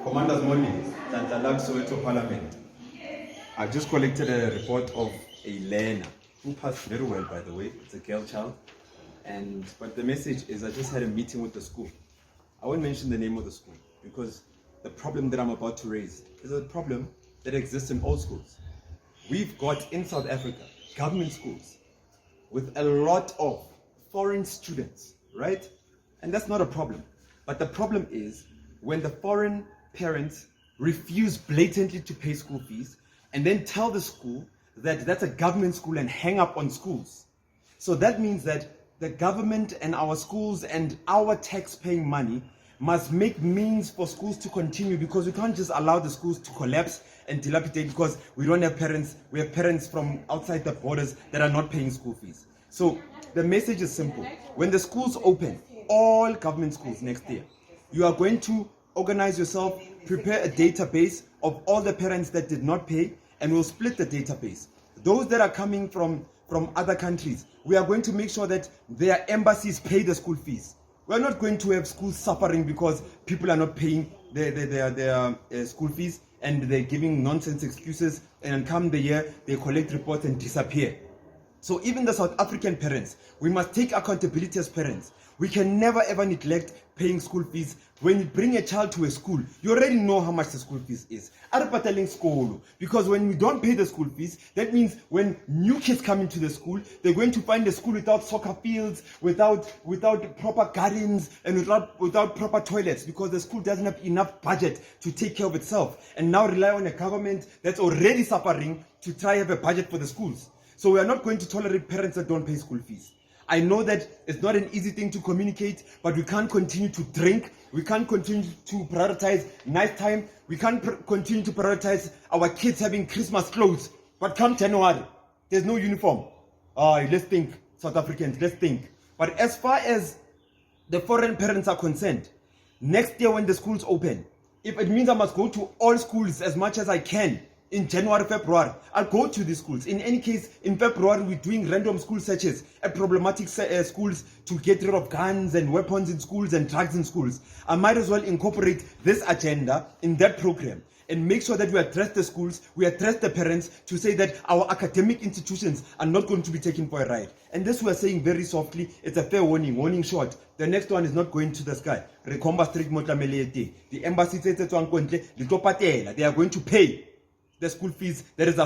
Commanders morning, Tantalag Soweto Parliament. I just collected a report of a learner who passed very well, by the way. It's a girl child. But the message is I just had a meeting with the school. I won't mention the name of the school because the problem that I'm about to raise is a problem that exists in all schools. We've got in South Africa government schools with a lot of foreign students, right? And that's not a problem. But the problem is when the foreign parents refuse blatantly to pay school fees and then tell the school that that's a government school and hang up on schools. So that means that the government and our schools and our tax-paying money must make means for schools to continue, because we can't just allow the schools to collapse and dilapidate because we don't have parents. We have parents from outside the borders that are not paying school fees. So the message is simple. When the schools open, all government schools next year, you are going to organize yourself, prepare a database of all the parents that did not pay, and we'll split the database. Those that are coming from other countries, we are going to make sure that their embassies pay the school fees. We're not going to have schools suffering because people are not paying their school fees and they're giving nonsense excuses, and come the year, they collect reports and disappear. So even the South African parents, we must take accountability as parents. We can never ever neglect paying school fees. When you bring a child to a school, you already know how much the school fees is. Because when we don't pay the school fees, that means when new kids come into the school, they're going to find a school without soccer fields, without proper gardens, and without proper toilets, because the school doesn't have enough budget to take care of itself, and now rely on a government that's already suffering to try have a budget for the schools. So we are not going to tolerate parents that don't pay school fees. I know that it's not an easy thing to communicate, but we can't continue to drink. We can't continue to prioritize night time. We can't continue to prioritize our kids having Christmas clothes. But come January, there's no uniform. Let's think, South Africans, let's think. But as far as the foreign parents are concerned, next year when the schools open, if it means I must go to all schools as much as I can, in January, February, I'll go to these schools. In any case, in February, we're doing random school searches at problematic schools to get rid of guns and weapons in schools and drugs in schools. I might as well incorporate this agenda in that program and make sure that we address the schools, we address the parents, to say that our academic institutions are not going to be taken for a ride. And this we are saying very softly. It's a fair warning shot. The next one is not going to the sky. The embassy says they are going to pay the school fees that is